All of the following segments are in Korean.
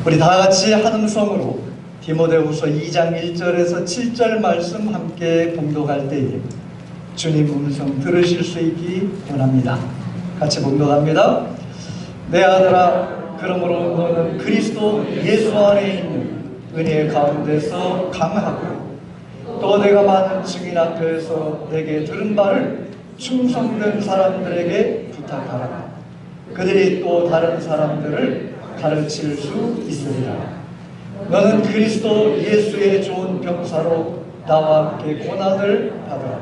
우리 다 같이 한 음성으로 디모데후서 2장 1절에서 7절 말씀 함께 봉독할 때에 주님 음성 들으실 수 있기 원합니다. 같이 봉독합니다. 내 아들아, 그러므로 너는 그리스도 예수 안에 있는 은혜 가운데서 강하고 또 내가 많은 증인 앞에서 내게 들은 바를 충성된 사람들에게 부탁하라. 그들이 또 다른 사람들을 가르칠 수 있으리라. 너는 그리스도 예수의 좋은 병사로 나와 함께 고난을 받으라.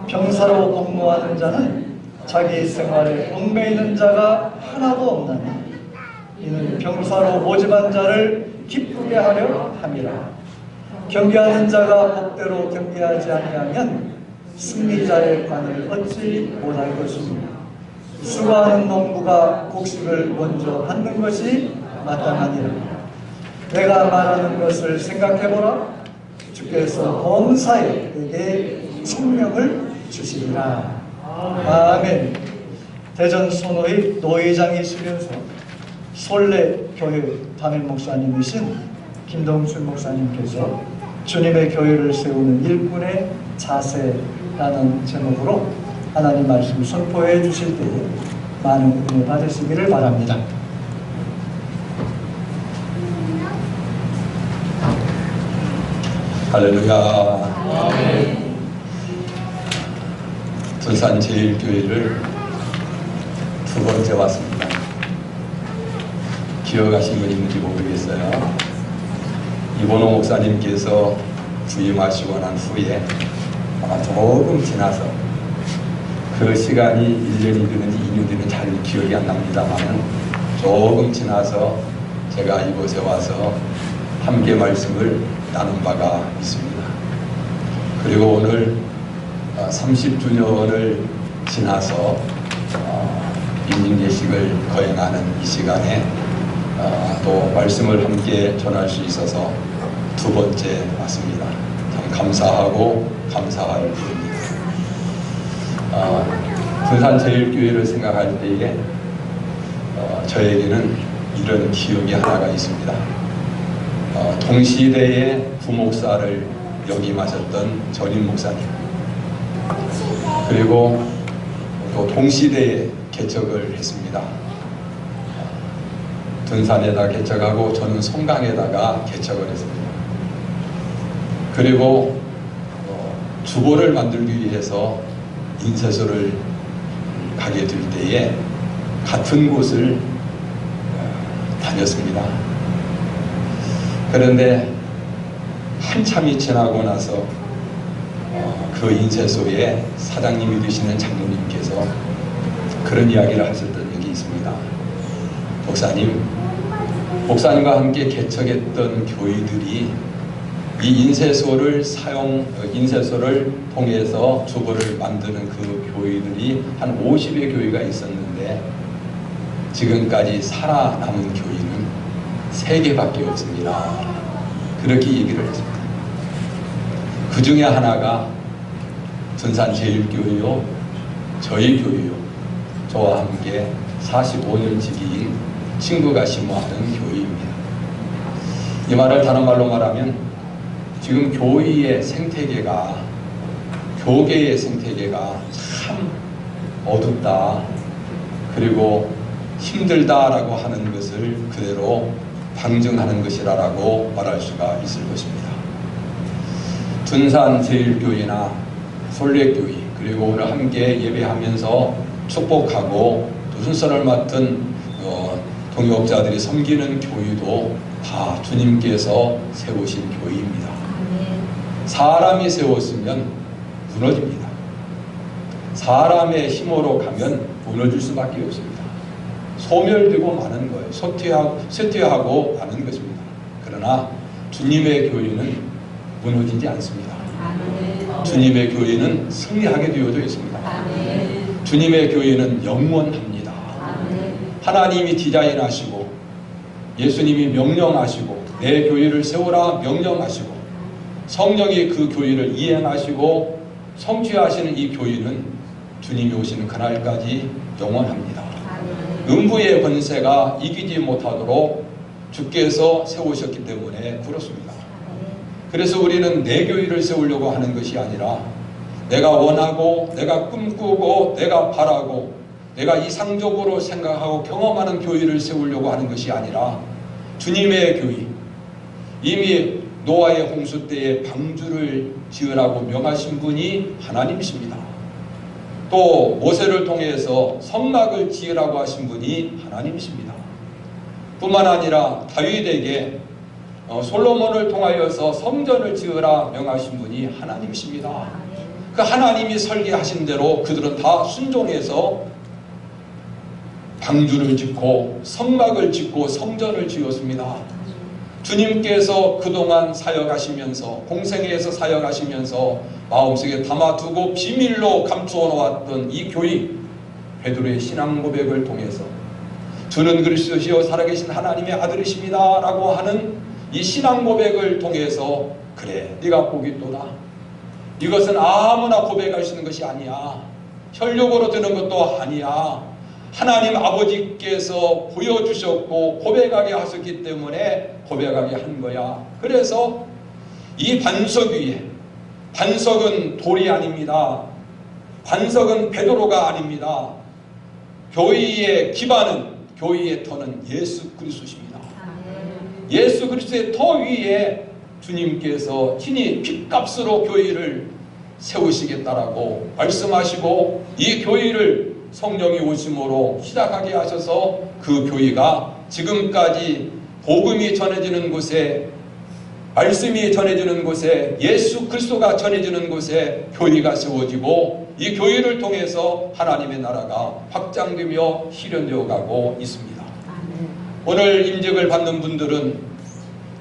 병사로 복무하는 자는 자기 생활에 얽매이는 자가 하나도 없나니 이는 병사로 모집한 자를 기쁘게 하려 함이라. 경계하는 자가 법대로 경계하지 아니하면 승리자의 관을 얻지 못할 것입니다. 수고하는 농부가 곡식을 먼저 받는 것이 마땅하니라. 내가 말하는 것을 생각해보라. 주께서 범사에 내게 생명을 주시리라. 아멘. 대전 소노의 노회장이시면서 솔레교회 담임 목사님이신 김동준 목사님께서 주님의 교회를 세우는 일꾼의 자세라는 제목으로 하나님 말씀 선포해 주실 때에 많은 은혜 받으시기를 바랍니다. 할렐루야. 둔산제일교회를 두 번째 왔습니다. 기억하신 분 있는지 모르겠어요. 이본호 목사님께서 부임하시고 난 후에 조금 지나서 그 시간이 1년이 되는지 2년이 되는지 잘 기억이 안 납니다만 조금 지나서 제가 이곳에 와서 함께 말씀을 나눈 바가 있습니다. 그리고 오늘 30주년을 지나서 인증예식을 거행하는 이 시간에 또 말씀을 함께 전할 수 있어서 두 번째 왔습니다. 참 감사하고 감사할 일입니다. 둔산제일교회를 생각할 때에 저에게는 이런 기억이 하나가 있습니다. 동시대에 부목사를 역임하셨던 전임 목사님, 그리고 또 동시대에 개척을 했습니다. 둔산에다 개척하고 저는 송강에다가 개척을 했습니다. 그리고 주보를 만들기 위해서 인쇄소를 가게 될 때에 같은 곳을 다녔습니다. 그런데 한참이 지나고 나서 그 인쇄소에 사장님이 되시는 장로님께서 그런 이야기를 하셨던 적이 있습니다. 목사님과 함께 개척했던 교회들이 이 인쇄소를 통해서 주보를 만드는 그 교회들이 한 50여 교회가 있었는데 지금까지 살아남은 교회는 3개밖에 없습니다. 그렇게 얘기를 했습니다. 그 중에 하나가 둔산제일교회요, 저희 교회요, 저와 함께 45년 지기인 친구가 심호하는 교회입니다. 이 말을 다른 말로 말하면 지금 교회의 생태계가, 교계의 생태계가 참 어둡다, 그리고 힘들다라고 하는 것을 그대로 방증하는 것이라고 말할 수가 있을 것입니다. 둔산제일교회나 솔레교회, 그리고 오늘 함께 예배하면서 축복하고 또 순서를 맡은 동역자들이 섬기는 교회도 다 주님께서 세우신 교회입니다. 사람이 세웠으면 무너집니다. 사람의 힘으로 가면 무너질 수밖에 없습니다. 소멸되고 마는 거예요. 쇠퇴하고 마는 것입니다. 그러나 주님의 교회는 무너지지 않습니다. 주님의 교회는 승리하게 되어져 있습니다. 주님의 교회는 영원합니다. 하나님이 디자인하시고 예수님이 명령하시고 내 교회를 세우라 명령하시고 성령이 그 교회를 이행하시고 성취하시는 이 교회는 주님이 오시는 그날까지 영원합니다. 음부의 권세가 이기지 못하도록 주께서 세우셨기 때문에 그렇습니다. 그래서 우리는 내 교회를 세우려고 하는 것이 아니라 내가 원하고 내가 꿈꾸고 내가 바라고 내가 이상적으로 생각하고 경험하는 교회를 세우려고 하는 것이 아니라 주님의 교회, 이미 노아의 홍수 때에 방주를 지으라고 명하신 분이 하나님이십니다. 또 모세를 통해서 성막을 지으라고 하신 분이 하나님이십니다. 뿐만 아니라 다윗에게 솔로몬을 통하여서 성전을 지으라 명하신 분이 하나님이십니다. 그 하나님이 설계하신 대로 그들은 다 순종해서 방주를 짓고 성막을 짓고 성전을 지었습니다. 주님께서 그동안 사역하시면서 공생애에서 사역하시면서 마음속에 담아두고 비밀로 감추어 놓았던 이 교회 베드로의 신앙 고백을 통해서 주는 그리스도시요 살아계신 하나님의 아들이십니다 라고 하는 이 신앙 고백을 통해서 그래 네가 복이 있도다. 이것은 아무나 고백할 수 있는 것이 아니야. 혈육으로 되는 것도 아니야. 하나님 아버지께서 보여주셨고 고백하게 하셨기 때문에 고백하게 한 거야. 그래서 이 반석 위에, 반석은 돌이 아닙니다. 반석은 베드로가 아닙니다. 교회의 기반은, 교회의 터는 예수 그리스도십니다. 예수 그리스도의 터 위에 주님께서 친히 핏값으로 교회를 세우시겠다라고 말씀하시고 이 교회를 성령이 오심으로 시작하게 하셔서 그 교회가 지금까지 복음이 전해지는 곳에, 말씀이 전해지는 곳에, 예수 그리스도가 전해지는 곳에 교회가 세워지고 이 교회를 통해서 하나님의 나라가 확장되며 실현되어 가고 있습니다. 오늘 임직을 받는 분들은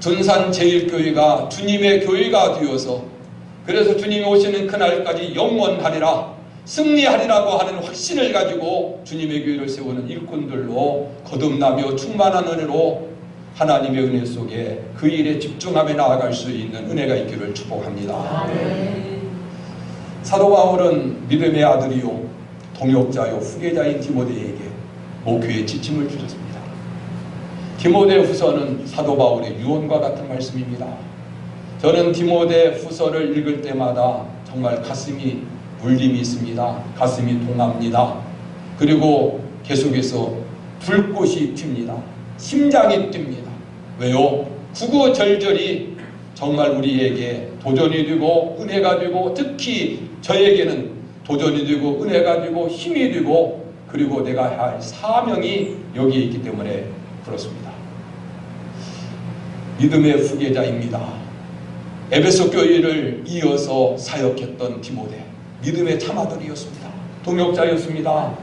둔산 제일교회가 주님의 교회가 되어서 그래서 주님이 오시는 그날까지 영원하리라, 승리하리라고 하는 확신을 가지고 주님의 교회를 세우는 일꾼들로 거듭나며 충만한 은혜로 하나님의 은혜 속에 그 일에 집중하며 나아갈 수 있는 은혜가 있기를 축복합니다. 사도 바울은 믿음의 아들이요 동역자요 후계자인 디모데에게 목회의 지침을 주셨습니다. 디모데 후서는 사도 바울의 유언과 같은 말씀입니다. 저는 디모데 후서를 읽을 때마다 정말 가슴이 울림이 있습니다. 가슴이 동합니다. 그리고 계속해서 불꽃이 튑니다. 심장이 뜁니다. 왜요? 구구절절이 정말 우리에게 도전이 되고 은혜가 되고 특히 저에게는 도전이 되고 은혜가 되고 힘이 되고 그리고 내가 할 사명이 여기에 있기 때문에 그렇습니다. 믿음의 후계자입니다. 에베소 교회를 이어서 사역했던 디모데, 믿음의 참아들이었습니다. 동역자였습니다.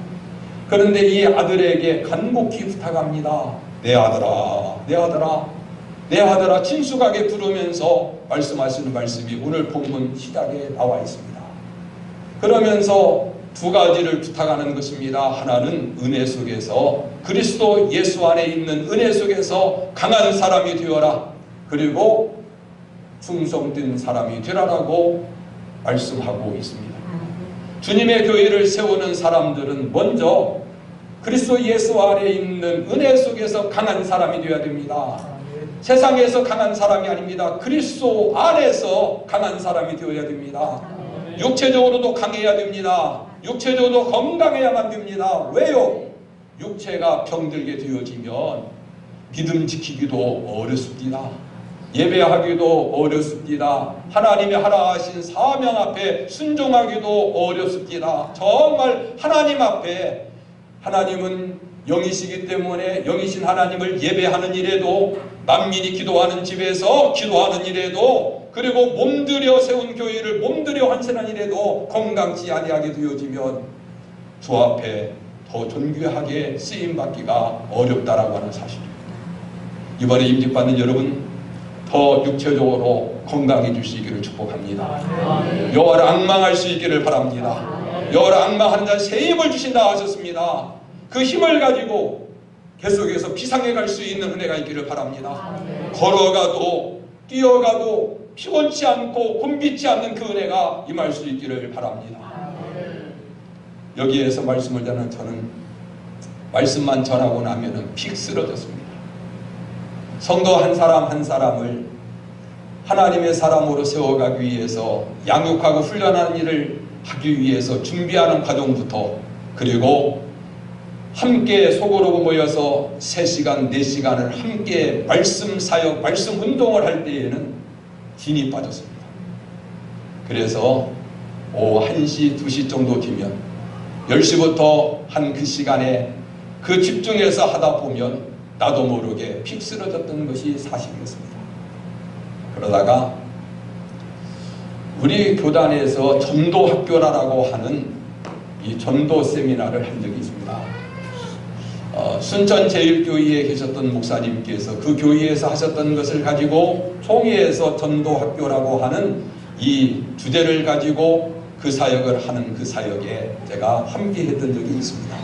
그런데 이 아들에게 간곡히 부탁합니다. 내 아들아, 내 아들아, 내 아들아 친숙하게 부르면서 말씀하시는 말씀이 오늘 본문 시작에 나와 있습니다. 그러면서 두 가지를 부탁하는 것입니다. 하나는 은혜 속에서 그리스도 예수 안에 있는 은혜 속에서 강한 사람이 되어라. 그리고 충성된 사람이 되라라고 말씀하고 있습니다. 주님의 교회를 세우는 사람들은 먼저 그리스도 예수 안에 있는 은혜 속에서 강한 사람이 되어야 됩니다. 세상에서 강한 사람이 아닙니다. 그리스도 안에서 강한 사람이 되어야 됩니다. 육체적으로도 강해야 됩니다. 육체적으로 건강해야만 됩니다. 왜요? 육체가 병들게 되어지면 믿음 지키기도 어렵습니다. 예배하기도 어렵습니다. 하나님이 하라 하신 사명 앞에 순종하기도 어렵습니다. 정말 하나님 앞에, 하나님은 영이시기 때문에 영이신 하나님을 예배하는 일에도, 만민이 기도하는 집에서 기도하는 일에도, 그리고 몸들여 세운 교회를 몸들여 환신한 일에도 건강치 아니하게 되어지면 주 앞에 더 존귀하게 쓰임받기가 어렵다라고 하는 사실입니다. 이번에 임직받는 여러분 더 육체적으로 건강해주시기를 축복합니다. 여호와를 앙망할 수 있기를 바랍니다. 여호와를 앙망하는 자는 새 힘을 주신다 하셨습니다. 그 힘을 가지고 계속해서 비상에 갈 수 있는 은혜가 있기를 바랍니다. 걸어가도 뛰어가도 피곤치 않고 곤비치 않는 그 은혜가 임할 수 있기를 바랍니다. 여기에서 말씀을 전하는 저는 말씀만 전하고 나면은 픽 쓰러졌습니다. 성도 한 사람 한 사람을 하나님의 사람으로 세워가기 위해서 양육하고 훈련하는 일을 하기 위해서 준비하는 과정부터, 그리고 함께 소그룹 모여서 3시간, 4시간을 함께 말씀 사역, 말씀 운동을 할 때에는 진이 빠졌습니다. 그래서 오후 1시, 2시 정도 되면 10시부터 한 그 시간에 그 집중해서 하다 보면 나도 모르게 픽 쓰러졌던 것이 사실이었습니다. 그러다가 우리 교단에서 전도학교라고 하는 이 전도 세미나를 한 적이 있습니다. 순천제일교회에 계셨던 목사님께서 그 교회에서 하셨던 것을 가지고 총회에서 전도학교라고 하는 이 주제를 가지고 그 사역을 하는 그 사역에 제가 함께 했던 적이 있습니다.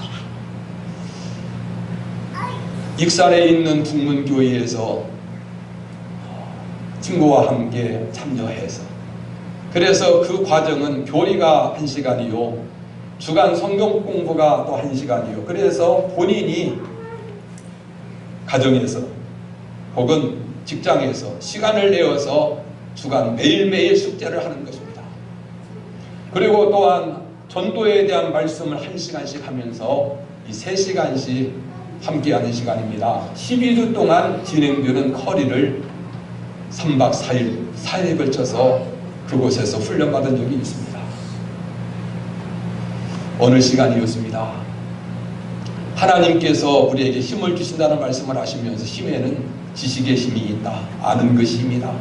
익산에 있는 북문교회에서 친구와 함께 참여해서, 그래서 그 과정은 교리가 1시간이요, 주간 성경 공부가 또 1시간이요. 그래서 본인이 가정에서 혹은 직장에서 시간을 내어서 주간 매일매일 숙제를 하는 것입니다. 그리고 또한 전도에 대한 말씀을 1시간씩 하면서 이 3시간씩 함께하는 시간입니다. 12주 동안 진행되는 커리를 3박 4일, 4일에 걸쳐서 그곳에서 훈련받은 적이 있습니다. 어느 시간이었습니다. 하나님께서 우리에게 힘을 주신다는 말씀을 하시면서 힘에는 지식의 힘이 있다, 아는 것이 힘이다,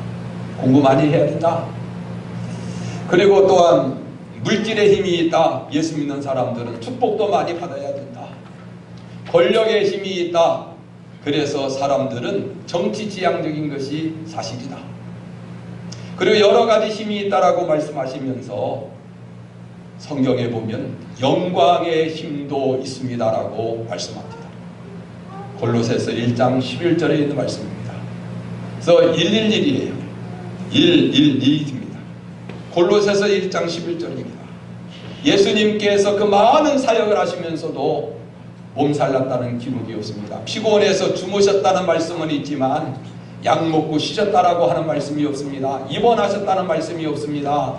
공부 많이 해야 된다, 그리고 또한 물질의 힘이 있다, 예수 믿는 사람들은 축복도 많이 받아야 된다, 권력의 힘이 있다, 그래서 사람들은 정치지향적인 것이 사실이다, 그리고 여러 가지 힘이 있다라고 말씀하시면서 성경에 보면 영광의 힘도 있습니다라고 말씀합니다. 골로새서 1장 11절에 있는 말씀입니다. 그래서 111이에요. 112입니다. 골로새서 1장 11절입니다. 예수님께서 그 많은 사역을 하시면서도 몸살났다는 기록이 없습니다. 피곤해서 주무셨다는 말씀은 있지만 약 먹고 쉬셨다라고 하는 말씀이 없습니다. 입원하셨다는 말씀이 없습니다.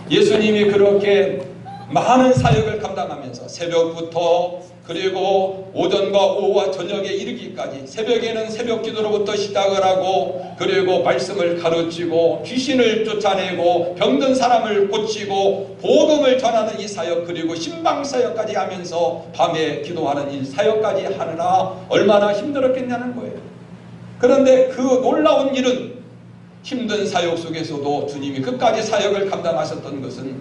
예수님이 그렇게 많은 사역을 감당하면서 새벽부터 그리고 오전과 오후와 저녁에 이르기까지, 새벽에는 새벽 기도로부터 시작을 하고, 그리고 말씀을 가르치고 귀신을 쫓아내고 병든 사람을 고치고 복음을 전하는 이 사역, 그리고 신방 사역까지 하면서 밤에 기도하는 이 사역까지 하느라 얼마나 힘들었겠냐는 거예요. 그런데 그 놀라운 일은 힘든 사역 속에서도 주님이 끝까지 사역을 감당하셨던 것은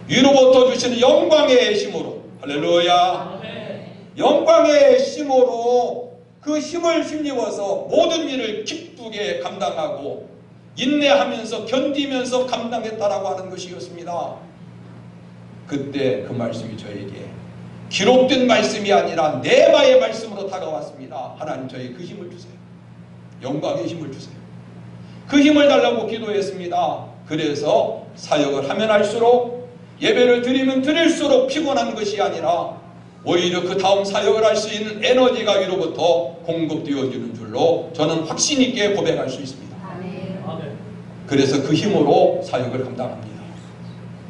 위로부터 주시는 영광의 힘으로, 할렐루야, 영광의 힘으로 그 힘을 힘입어서 모든 일을 기쁘게 감당하고 인내하면서 견디면서 감당했다라고 하는 것이었습니다. 그때 그 말씀이 저에게 기록된 말씀이 아니라 내마의 말씀으로 다가왔습니다. 하나님, 저에게 그 힘을 주세요. 영광의 힘을 주세요. 그 힘을 달라고 기도했습니다. 그래서 사역을 하면 할수록, 예배를 드리면 드릴수록 피곤한 것이 아니라 오히려 그 다음 사역을 할 수 있는 에너지가 위로부터 공급되어지는 줄로 저는 확신 있게 고백할 수 있습니다. 그래서 그 힘으로 사역을 감당합니다.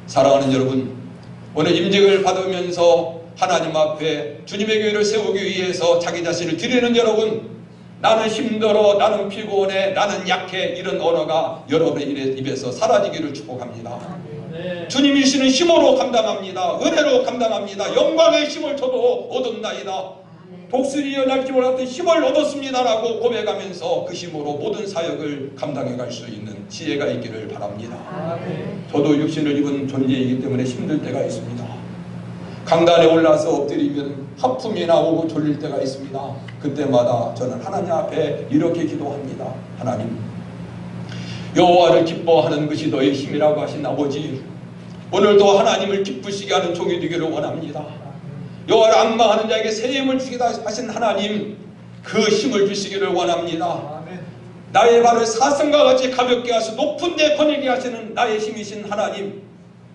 사랑하는 여러분, 오늘 임직을 받으면서 하나님 앞에 주님의 교회를 세우기 위해서 자기 자신을 드리는 여러분, 나는 힘들어, 나는 피곤해, 나는 약해, 이런 언어가 여러분의 입에서 사라지기를 축복합니다. 주님이 주시는 힘으로 감당합니다. 은혜로 감당합니다. 영광의 힘을 저도 얻었나이다. 독수리여 날지 몰랐던 힘을 얻었습니다라고 고백하면서 그 힘으로 모든 사역을 감당해 갈 수 있는 지혜가 있기를 바랍니다. 저도 육신을 입은 존재이기 때문에 힘들 때가 있습니다. 강단에 올라서 엎드리면 하품이나 오고 졸릴 때가 있습니다. 그때마다 저는 하나님 앞에 이렇게 기도합니다. 하나님, 여호와를 기뻐하는 것이 너의 힘이라고 하신 아버지, 오늘도 하나님을 기쁘시게 하는 종이 되기를 원합니다. 여호와를 앙망하는 자에게 새 힘을 주시다 하신 하나님, 그 힘을 주시기를 원합니다. 나의 발을 사슴과 같이 가볍게 하시고 높은 데 거닐게 하시는 나의 힘이신 하나님,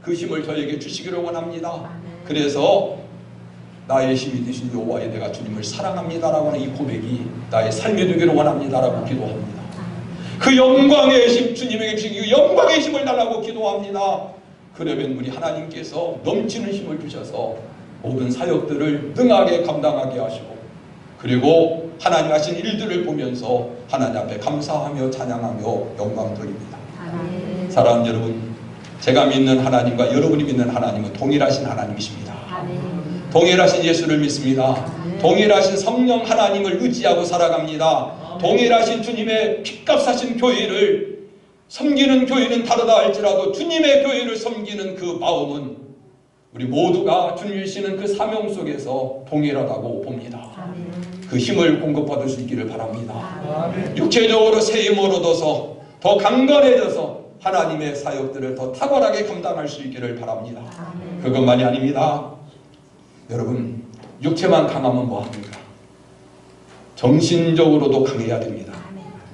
그 힘을 저에게 주시기를 원합니다. 그래서 나의 힘이 되신 여호와의 내가 주님을 사랑합니다라고 하는 이 고백이 나의 삶이 되기를 원합니다라고 기도합니다. 그 영광의 힘, 주님에게 주신 그 영광의 힘을 달라고 기도합니다. 그러면 우리 하나님께서 넘치는 힘을 주셔서 모든 사역들을 능하게 감당하게 하시고, 그리고 하나님 하신 일들을 보면서 하나님 앞에 감사하며 찬양하며 영광 돌립니다. 사랑하는 여러분, 제가 믿는 하나님과 여러분이 믿는 하나님은 동일하신 하나님이십니다. 동일하신 예수를 믿습니다. 동일하신 성령 하나님을 의지하고 살아갑니다. 동일하신 주님의 핏값 사신 교회를 섬기는 교회는 다르다 할지라도 주님의 교회를 섬기는 그 마음은 우리 모두가 주님 주시는 그 사명 속에서 동일하다고 봅니다. 그 힘을 공급받을 수 있기를 바랍니다. 육체적으로 새 힘을 얻어서 더 강건해져서 하나님의 사역들을 더 탁월하게 감당할 수 있기를 바랍니다. 그것만이 아닙니다. 여러분, 육체만 강하면 뭐합니까? 정신적으로도 강해야 됩니다.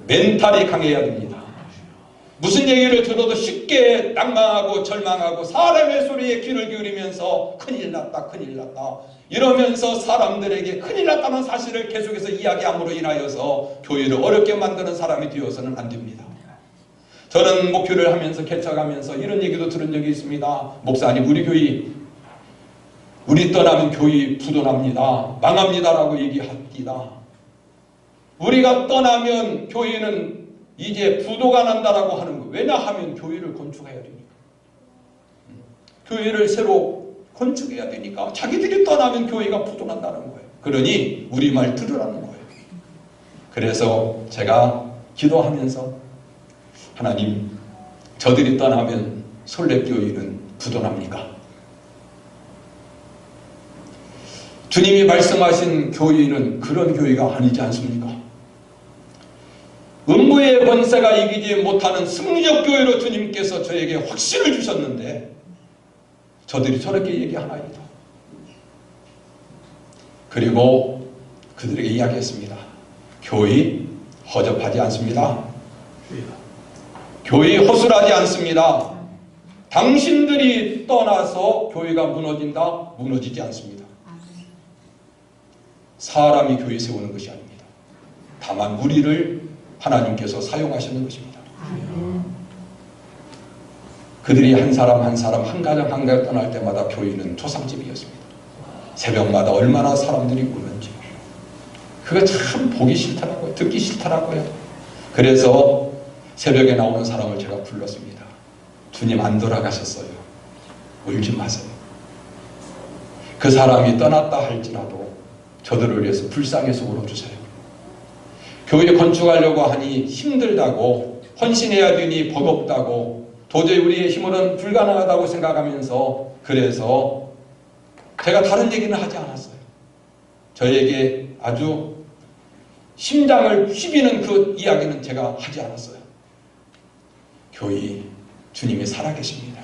멘탈이 강해야 됩니다. 무슨 얘기를 들어도 쉽게 낙망하고 절망하고 사람의 소리에 귀를 기울이면서 큰일 났다 큰일 났다 이러면서 사람들에게 큰일 났다는 사실을 계속해서 이야기함으로 인하여서 교회를 어렵게 만드는 사람이 되어서는 안 됩니다. 저는 목표를 하면서 개척하면서 이런 얘기도 들은 적이 있습니다. 목사님, 우리 떠나면 교회 부도납니다. 망합니다라고 얘기합니다. 우리가 떠나면 교회는 이제 부도가 난다라고 하는 거예요. 왜냐하면 교회를 건축해야 되니까. 교회를 새로 건축해야 되니까 자기들이 떠나면 교회가 부도난다는 거예요. 그러니 우리 말 들으라는 거예요. 그래서 제가 기도하면서 하나님, 저들이 떠나면 솔레교회는 부도납니까? 주님이 말씀하신 교회는 그런 교회가 아니지 않습니까? 음부의 권세가 이기지 못하는 승리적 교회로 주님께서 저에게 확신을 주셨는데 저들이 저렇게 얘기하나이다. 그리고 그들에게 이야기했습니다. 교회 허접하지 않습니다. 교회 허술하지 않습니다. 당신들이 떠나서 교회가 무너진다? 무너지지 않습니다. 사람이 교회 세우는 것이 아닙니다. 다만 우리를 하나님께서 사용하시는 것입니다. 그들이 한 사람 한 사람 한 가정 한 가정 떠날 때마다 교회는 초상집이었습니다. 새벽마다 얼마나 사람들이 우는지 그거 참 보기 싫더라고요. 듣기 싫더라고요. 그래서 새벽에 나오는 사람을 제가 불렀습니다. 주님 안 돌아가셨어요. 울지 마세요. 그 사람이 떠났다 할지라도 저들을 위해서 불쌍해서 울어주세요. 교회 건축하려고 하니 힘들다고, 헌신해야 되니 버겁다고, 도저히 우리의 힘으로는 불가능하다고 생각하면서, 그래서 제가 다른 얘기는 하지 않았어요. 저에게 아주 심장을 휘비는 그 이야기는 제가 하지 않았어요. 교회 주님이 살아계십니다.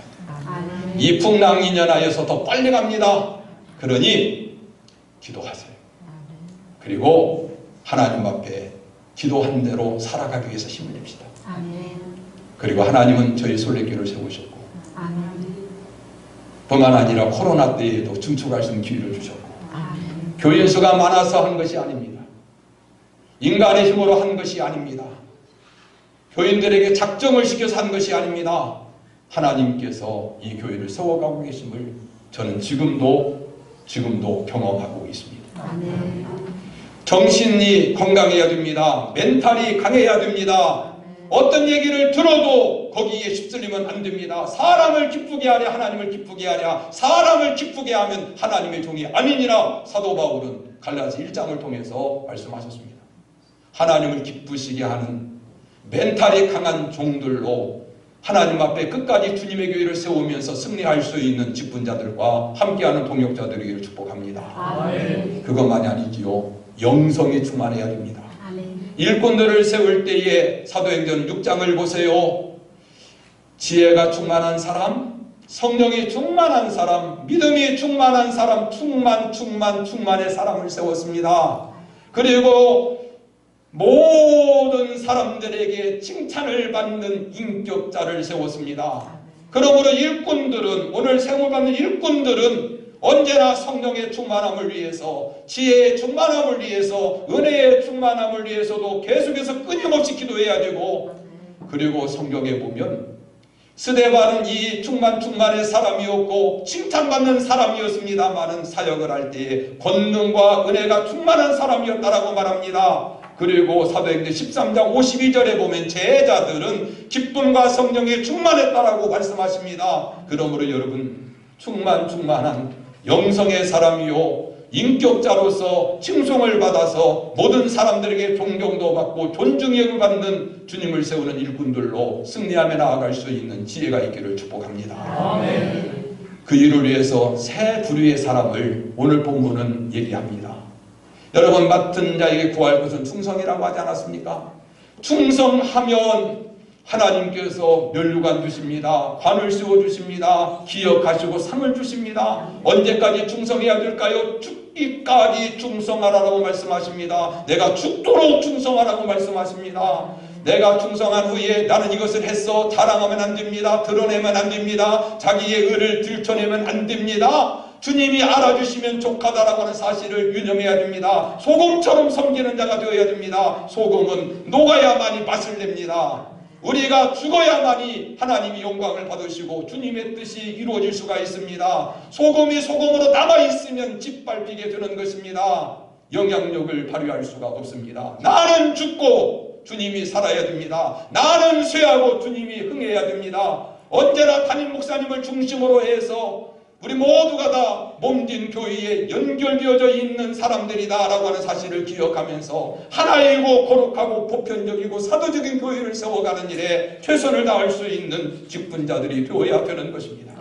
이 풍랑 인연하여서 더 빨리 갑니다. 그러니 기도하세요. 그리고 하나님 앞에 기도한 대로 살아가기 위해서 힘을 냅시다. 그리고 하나님은 저희 솔레교회를 세우셨고 뿐만 아니라 코로나 때에도 증축할 수 있는 기회를 주셨고 교인 수가 많아서 한 것이 아닙니다. 인간의 힘으로 한 것이 아닙니다. 교인들에게 작정을 시켜서 한 것이 아닙니다. 하나님께서 이 교회를 세워가고 계심을 저는 지금도 경험하고 있습니다. 정신이 건강해야 됩니다. 멘탈이 강해야 됩니다. 어떤 얘기를 들어도 거기에 휩쓸리면 안 됩니다. 사람을 기쁘게 하랴 하나님을 기쁘게 하랴. 사람을 기쁘게 하면 하나님의 종이 아니니라. 사도 바울은 갈라디아 1장을 통해서 말씀하셨습니다. 하나님을 기쁘시게 하는 멘탈이 강한 종들로 하나님 앞에 끝까지 주님의 교회를 세우면서 승리할 수 있는 직분자들과 함께하는 동역자들에게 축복합니다. 그것만이 아니지요. 영성이 충만해야 됩니다. 일꾼들을 세울 때에 사도행전 6장을 보세요. 지혜가 충만한 사람, 성령이 충만한 사람, 믿음이 충만한 사람, 충만의 사람을 세웠습니다. 그리고 모든 사람들에게 칭찬을 받는 인격자를 세웠습니다. 그러므로 일꾼들은, 오늘 세움을 받는 일꾼들은 언제나 성령의 충만함을 위해서, 지혜의 충만함을 위해서, 은혜의 충만함을 위해서도 계속해서 끊임없이 기도해야 되고, 그리고 성경에 보면 스데반은 이 충만의 사람이었고 칭찬받는 사람이었습니다마는 사역을 할 때에 권능과 은혜가 충만한 사람이었다라고 말합니다. 그리고 사도행전 13장 52절에 보면 제자들은 기쁨과 성령에 충만했다라고 말씀하십니다. 그러므로 여러분, 충만한 영성의 사람이요 인격자로서 칭송을 받아서 모든 사람들에게 존경도 받고 존중을 받는 주님을 세우는 일꾼들로 승리하며 나아갈 수 있는 지혜가 있기를 축복합니다. 아멘. 그 일을 위해서 세 부류의 사람을 오늘 본문은 얘기합니다. 여러분, 맡은 자에게 구할 것은 충성이라고 하지 않았습니까? 충성하면 하나님께서 면류관 주십니다. 관을 씌워주십니다. 기억하시고 상을 주십니다. 언제까지 충성해야 될까요? 죽기까지 충성하라고 말씀하십니다. 내가 죽도록 충성하라고 말씀하십니다. 내가 충성한 후에 나는 이것을 했어 자랑하면 안 됩니다. 드러내면 안 됩니다. 자기의 의를 들춰내면 안 됩니다. 주님이 알아주시면 족하다라고 하는 사실을 유념해야 됩니다. 소금처럼 섬기는 자가 되어야 됩니다. 소금은 녹아야만이 맛을 냅니다. 우리가 죽어야만이 하나님이 영광을 받으시고 주님의 뜻이 이루어질 수가 있습니다. 소금이 소금으로 남아있으면 짓밟히게 되는 것입니다. 영향력을 발휘할 수가 없습니다. 나는 죽고 주님이 살아야 됩니다. 나는 쇠하고 주님이 흥해야 됩니다. 언제나 담임 목사님을 중심으로 해서 우리 모두가 다 몸진 교회에 연결되어져 있는 사람들이다 라고 하는 사실을 기억하면서 하나이고 거룩하고 보편적이고 사도적인 교회를 세워가는 일에 최선을 다할 수 있는 직분자들이 되어야 되는 것입니다.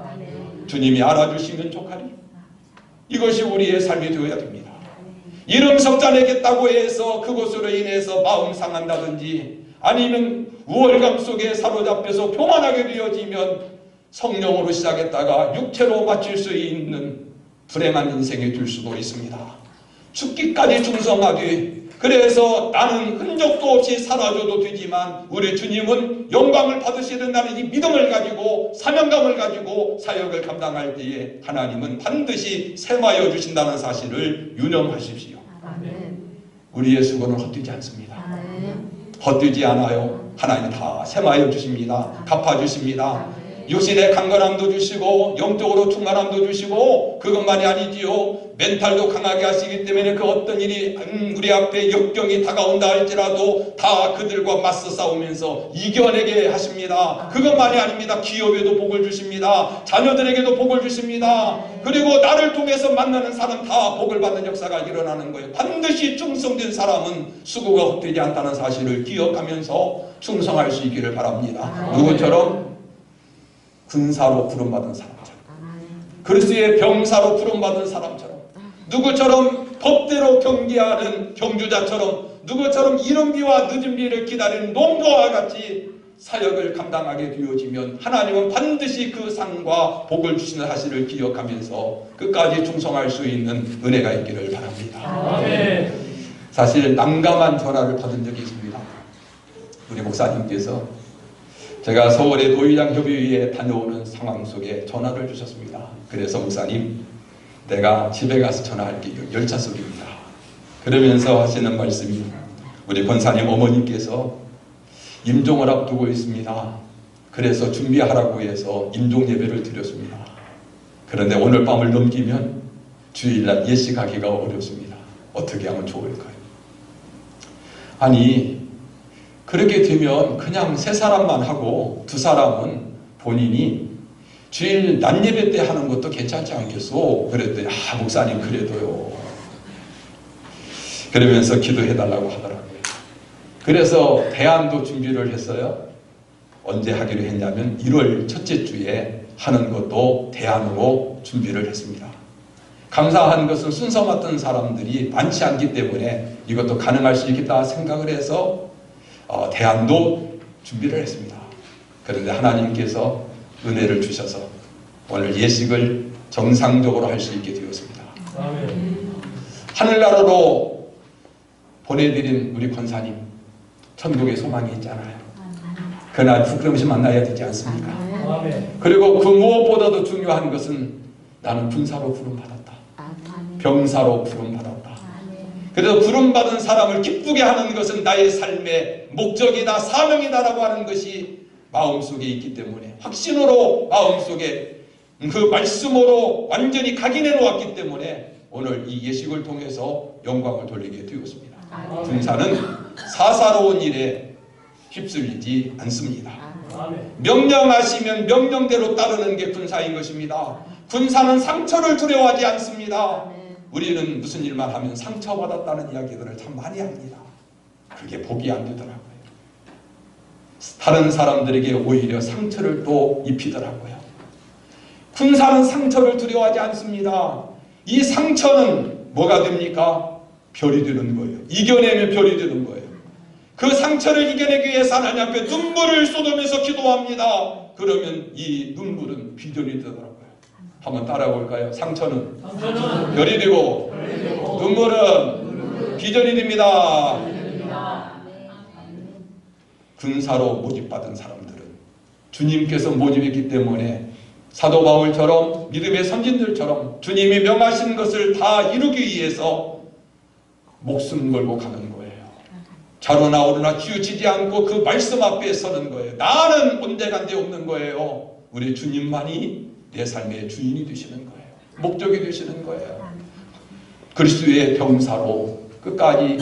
주님이 알아주시면 족하리. 이것이 우리의 삶이 되어야 됩니다. 이름 석자 내겠다고 해서 그것으로 인해서 마음 상한다든지 아니면 우월감 속에 사로잡혀서 교만하게 되어지면 성령으로 시작했다가 육체로 마칠 수 있는 불행한 인생이 될 수도 있습니다. 죽기까지 충성하되 그래서 나는 흔적도 없이 사라져도 되지만 우리 주님은 영광을 받으셔야 된다는 이 믿음을 가지고 사명감을 가지고 사역을 감당할 때에 하나님은 반드시 세마여 주신다는 사실을 유념하십시오. 우리의 수고는 헛되지 않습니다. 헛되지 않아요. 하나님 다 세마여 주십니다. 갚아주십니다. 육신의 강건함도 주시고 영적으로 충만함도 주시고 그것만이 아니지요. 멘탈도 강하게 하시기 때문에 그 어떤 일이 우리 앞에 역경이 다가온다 할지라도 다 그들과 맞서 싸우면서 이겨내게 하십니다. 그것만이 아닙니다. 기업에도 복을 주십니다. 자녀들에게도 복을 주십니다. 그리고 나를 통해서 만나는 사람 다 복을 받는 역사가 일어나는 거예요. 반드시 충성된 사람은 수고가 헛되지 않다는 사실을 기억하면서 충성할 수 있기를 바랍니다. 누구처럼? 군사로 부름받은 사람처럼, 그리스도의 병사로 부름받은 사람처럼, 누구처럼 법대로 경계하는 경주자처럼, 누구처럼 이른 비와 늦은 비를 기다리는 농부와 같이 사역을 감당하게 되어지면 하나님은 반드시 그 상과 복을 주시는 사실을 기억하면서 끝까지 충성할 수 있는 은혜가 있기를 바랍니다. 아멘. 사실 난감한 전화를 받은 적이 있습니다. 우리 목사님께서 제가 서울의 노회장 협의회에 다녀오는 상황 속에 전화를 주셨습니다. 그래서 목사님, 내가 집에 가서 전화할게요. 열차 속입니다. 그러면서 하시는 말씀이 우리 권사님 어머니께서 임종을 앞두고 있습니다. 그래서 준비하라고 해서 임종 예배를 드렸습니다. 그런데 오늘 밤을 넘기면 주일날 예식 가기가 어렵습니다. 어떻게 하면 좋을까요? 아니, 그렇게 되면 그냥 세 사람만 하고 두 사람은 본인이 주일 낮 예배 때 하는 것도 괜찮지 않겠소? 그랬더니 목사님 그래도요. 그러면서 기도해달라고 하더라고요. 그래서 대안도 준비를 했어요. 언제 하기로 했냐면 1월 첫째 주에 하는 것도 대안으로 준비를 했습니다. 감사한 것은 순서 맡은 사람들이 많지 않기 때문에 이것도 가능할 수 있겠다 생각을 해서 대안도 준비를 했습니다. 그런데 하나님께서 은혜를 주셔서 오늘 예식을 정상적으로 할 수 있게 되었습니다. 아멘. 하늘나라로 보내드린 우리 권사님, 천국의 소망이 있잖아요. 그날 부끄러움이 만나야 되지 않습니까? 아멘. 그리고 그 무엇보다도 중요한 것은 나는 군사로 부름받았다. 병사로 부름받았다. 그래서 부름받은 사람을 기쁘게 하는 것은 나의 삶의 목적이다, 사명이다라고 하는 것이 마음속에 있기 때문에, 확신으로 마음속에 그 말씀으로 완전히 각인해 놓았기 때문에 오늘 이 예식을 통해서 영광을 돌리게 되었습니다. 군사는 사사로운 일에 휩쓸리지 않습니다. 명령하시면 명령대로 따르는 게 군사인 것입니다. 군사는 상처를 두려워하지 않습니다. 우리는 무슨 일만 하면 상처받았다는 이야기들을 참 많이 합니다. 그게 복이 안 되더라고요. 다른 사람들에게 오히려 상처를 또 입히더라고요. 군사는 상처를 두려워하지 않습니다. 이 상처는 뭐가 됩니까? 별이 되는 거예요. 이겨내면 별이 되는 거예요. 그 상처를 이겨내기 위해서 하나님 앞에 눈물을 쏟으면서 기도합니다. 그러면 이 눈물은 비전이 되더라고요. 한번 따라해 볼까요? 상처는 별이 되고 눈물은 비전이 됩니다. 군사로 모집받은 사람들은 주님께서 모집했기 때문에 사도 바울처럼 믿음의 선진들처럼 주님이 명하신 것을 다 이루기 위해서 목숨 걸고 가는 거예요. 자로나 오르나 치우치지 않고 그 말씀 앞에 서는 거예요. 나는 온데간데 없는 거예요. 우리 주님만이 내 삶의 주인이 되시는 거예요. 목적이 되시는 거예요. 그리스도의 병사로 끝까지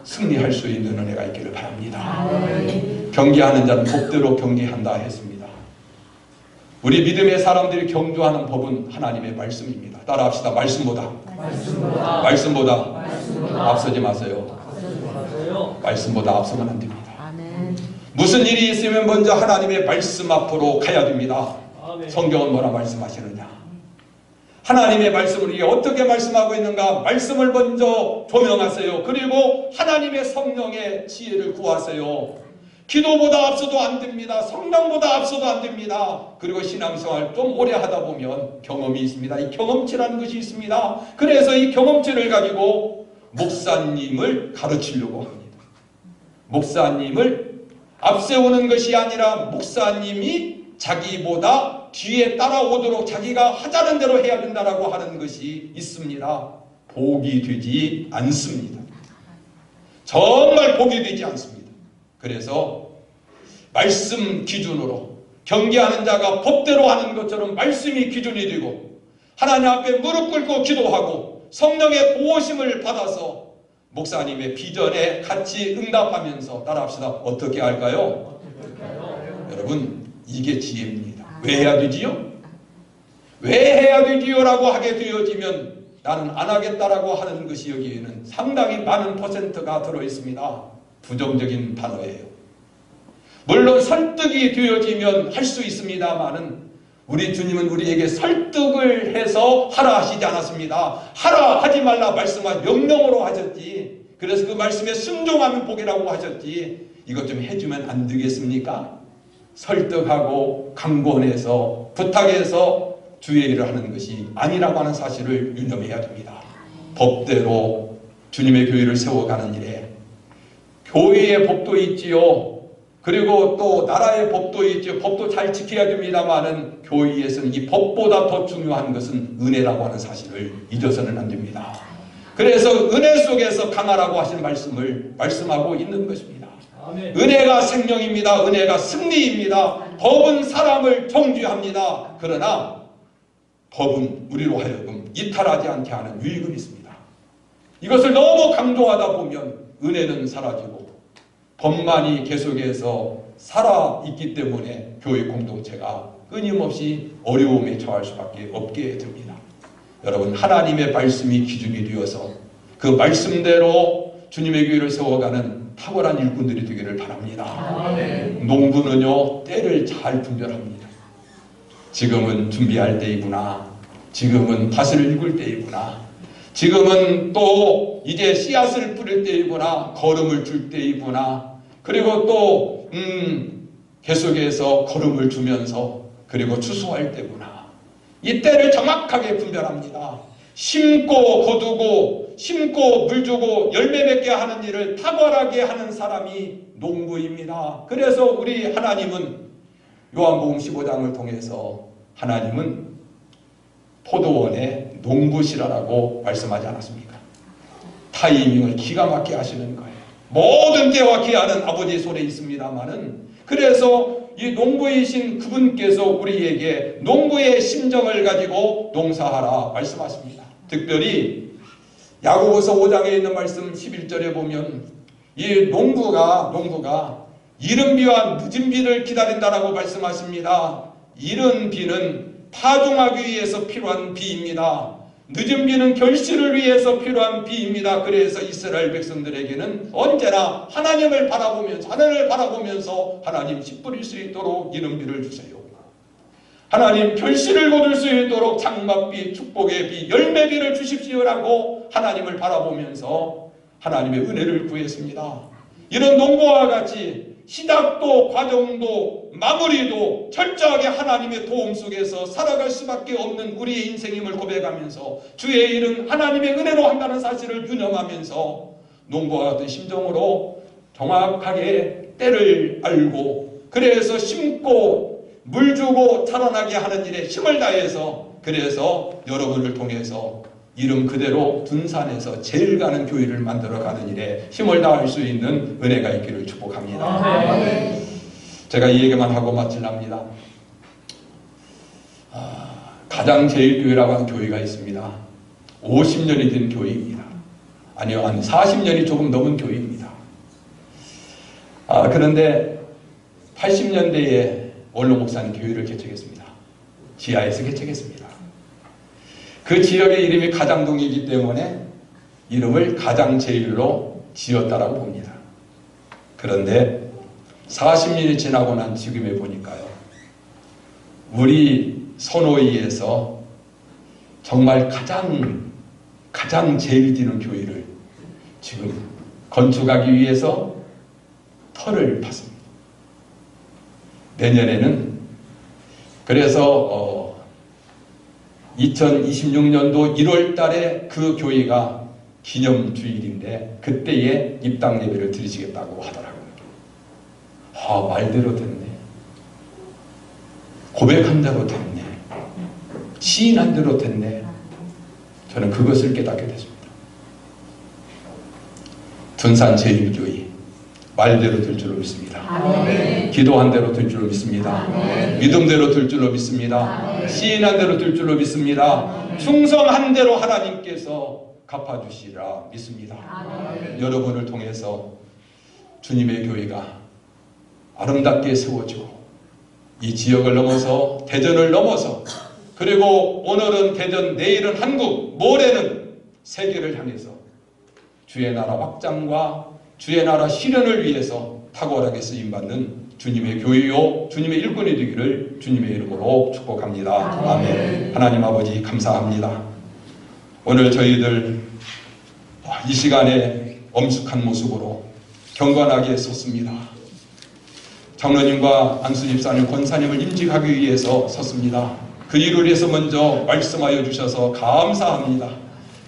승리할 수 있는 은혜가 있기를 바랍니다. 경계하는 자는 법대로 경계한다 했습니다. 우리 믿음의 사람들이 경주하는 법은 하나님의 말씀입니다. 따라합시다. 말씀보다 앞서지 마세요. 말씀보다 앞서면 안 됩니다. 무슨 일이 있으면 먼저 하나님의 말씀 앞으로 가야 됩니다. 성경은 뭐라 말씀하시느냐? 하나님의 말씀을 이게 어떻게 말씀하고 있는가? 말씀을 먼저 조명하세요. 그리고 하나님의 성령의 지혜를 구하세요. 기도보다 앞서도 안 됩니다. 성령보다 앞서도 안 됩니다. 그리고 신앙생활 좀 오래 하다 보면 경험이 있습니다. 이 경험치라는 것이 있습니다. 그래서 이 경험치를 가지고 목사님을 가르치려고 합니다. 목사님을 앞세우는 것이 아니라 목사님이 자기보다 뒤에 따라오도록 자기가 하자는 대로 해야 된다라고 하는 것이 있습니다. 복이 되지 않습니다. 정말 복이 되지 않습니다. 그래서 말씀 기준으로 경계하는 자가 법대로 하는 것처럼 말씀이 기준이 되고 하나님 앞에 무릎 꿇고 기도하고 성령의 도우심을 받아서 목사님의 비전에 같이 응답하면서 따라합시다. 어떻게 할까요? 여러분, 이게 지혜입니다. 왜 해야 되지요? 왜 해야 되지요? 라고 하게 되어지면 나는 안 하겠다라고 하는 것이 여기에는 상당히 많은 퍼센트가 들어있습니다. 부정적인 단어예요. 물론 설득이 되어지면 할 수 있습니다만은 우리 주님은 우리에게 설득을 해서 하라 하시지 않았습니다. 하라 하지 말라 말씀한 명령으로 하셨지. 그래서 그 말씀에 순종하면 복이라고 하셨지. 이것 좀 해주면 안 되겠습니까? 설득하고 강권해서 부탁해서 주의 일을 하는 것이 아니라고 하는 사실을 유념해야 됩니다. 법대로 주님의 교회를 세워가는 일에 교회의 법도 있지요. 그리고 또 나라의 법도 있죠. 법도 잘 지켜야 됩니다만은 교회에서는 이 법보다 더 중요한 것은 은혜라고 하는 사실을 잊어서는 안 됩니다. 그래서 은혜 속에서 강하라고 하신 말씀을 말씀하고 있는 것입니다. 아멘. 은혜가 생명입니다. 은혜가 승리입니다. 법은 사람을 정죄합니다. 그러나 법은 우리로 하여금 이탈하지 않게 하는 유익은 있습니다. 이것을 너무 강조하다 보면 은혜는 사라지고 법만이 계속해서 살아있기 때문에 교회 공동체가 끊임없이 어려움에 처할 수밖에 없게 됩니다. 여러분, 하나님의 말씀이 기준이 되어서 그 말씀대로 주님의 교회를 세워가는 탁월한 일꾼들이 되기를 바랍니다. 아멘. 농부는요, 때를 잘 분별합니다. 지금은 준비할 때이구나. 지금은 밭을 일굴 때이구나. 지금은 또 이제 씨앗을 뿌릴 때이구나. 거름을 줄 때이구나. 그리고 또 계속해서 거름을 주면서 그리고 추수할 때구나. 이 때를 정확하게 분별합니다. 심고 거두고 심고 물 주고 열매 맺게 하는 일을 탁월하게 하는 사람이 농부입니다. 그래서 우리 하나님은 요한복음 15장을 통해서 하나님은 포도원의 농부시라라고 말씀하지 않았습니까? 타이밍을 기가 막히게 하시는 거예요. 모든 때와 기한은 아버지 손에 있습니다마는, 그래서 이 농부이신 그분께서 우리에게 농부의 심정을 가지고 농사하라 말씀하십니다. 특별히 야고보서 5장에 있는 말씀 11절에 보면 이 농부가 이른 비와 늦은 비를 기다린다라고 말씀하십니다. 이른 비는 파종하기 위해서 필요한 비입니다. 늦은 비는 결실을 위해서 필요한 비입니다. 그래서 이스라엘 백성들에게는 언제나 하나님을 바라보면서 하나님 씨 뿌릴 수 있도록 이른 비를 주세요. 하나님 결실을 거둘 수 있도록 장막비, 축복의 비, 열매비를 주십시오라고 하나님을 바라보면서 하나님의 은혜를 구했습니다. 이런 농부와 같이 시작도 과정도 마무리도 철저하게 하나님의 도움 속에서 살아갈 수밖에 없는 우리의 인생임을 고백하면서 주의 일은 하나님의 은혜로 한다는 사실을 유념하면서 농부와 같은 심정으로 정확하게 때를 알고, 그래서 심고 물 주고 자라나게 하는 일에 힘을 다해서, 그래서 여러분을 통해서 이름 그대로 둔산에서 제일 가는 교회를 만들어가는 일에 힘을 다할 수 있는 은혜가 있기를 축복합니다. 네. 제가 이 얘기만 하고 마치랍니다. 가장 제일 교회라고 하는 교회가 있습니다. 50년이 된 교회입니다. 아니요, 한 40년이 조금 넘은 교회입니다. 그런데 80년대에 원로 목사님 교회를 개척했습니다. 지하에서 개척했습니다. 그 지역의 이름이 가장동이기 때문에 이름을 가장제일로 지었다라고 봅니다. 그런데 40년이 지나고 난 지금에 보니까요, 우리 선호위에서 정말 가장 제일 지는 교회를 지금 건축하기 위해서 터를 팠습니다. 내년에는 그래서 2026년도 1월 달에 그 교회가 기념주일인데 그때에 입당 예배를 드리시겠다고 하더라고요. 말대로 됐네. 고백한 대로 됐네. 시인한 대로 됐네. 저는 그것을 깨닫게 됐습니다. 둔산 제일교회 말대로 될 줄로 믿습니다. 아멘. 기도한 대로 될 줄로 믿습니다. 아멘. 믿음대로 될 줄로 믿습니다. 아멘. 시인한 대로 될 줄로 믿습니다. 아멘. 충성한 대로 하나님께서 갚아주시리라 믿습니다. 아멘. 여러분을 통해서 주님의 교회가 아름답게 세워지고 이 지역을 넘어서 대전을 넘어서, 그리고 오늘은 대전, 내일은 한국, 모레는 세계를 향해서 주의 나라 확장과 주의 나라 실현을 위해서 탁월하게 쓰임받는 주님의 교회요 주님의 일꾼이 되기를 주님의 이름으로 축복합니다. 아멘. 하나님 아버지 감사합니다. 오늘 저희들 이 시간에 엄숙한 모습으로 경건하게 섰습니다. 장로님과 안수 집사님, 권사님을 임직하기 위해서 섰습니다. 그 일을 위해서 먼저 말씀하여 주셔서 감사합니다.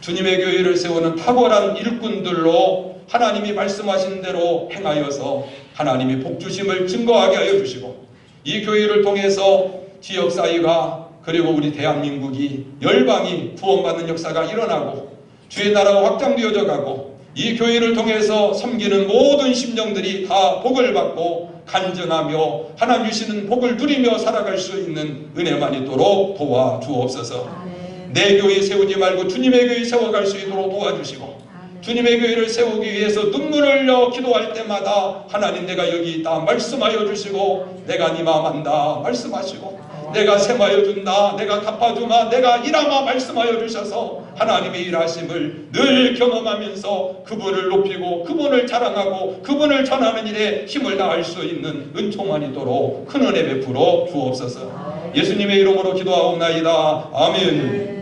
주님의 교회를 세우는 탁월한 일꾼들로 하나님이 말씀하신 대로 행하여서 하나님이 복주심을 증거하게 하여 주시고, 이 교회를 통해서 지역사회가, 그리고 우리 대한민국이, 열방이 구원받는 역사가 일어나고 주의 나라가 확장되어져 가고, 이 교회를 통해서 섬기는 모든 심령들이 다 복을 받고 간증하며 하나님 주시는 복을 누리며 살아갈 수 있는 은혜만 있도록 도와주옵소서. 내 교회 세우지 말고 주님의 교회 세워갈 수 있도록 도와주시고, 주님의 교회를 세우기 위해서 눈물을 흘려 기도할 때마다 하나님 내가 여기 있다 말씀하여 주시고, 내가 네 마음 안다 말씀하시고, 내가 셈하여 준다, 내가 갚아주마, 내가 일하마 말씀하여 주셔서 하나님의 일하심을 늘 경험하면서 그분을 높이고 그분을 자랑하고 그분을 전하는 일에 힘을 다할 수 있는 은총만 있도록 큰 은혜 베풀어 주옵소서. 예수님의 이름으로 기도하옵나이다. 아멘.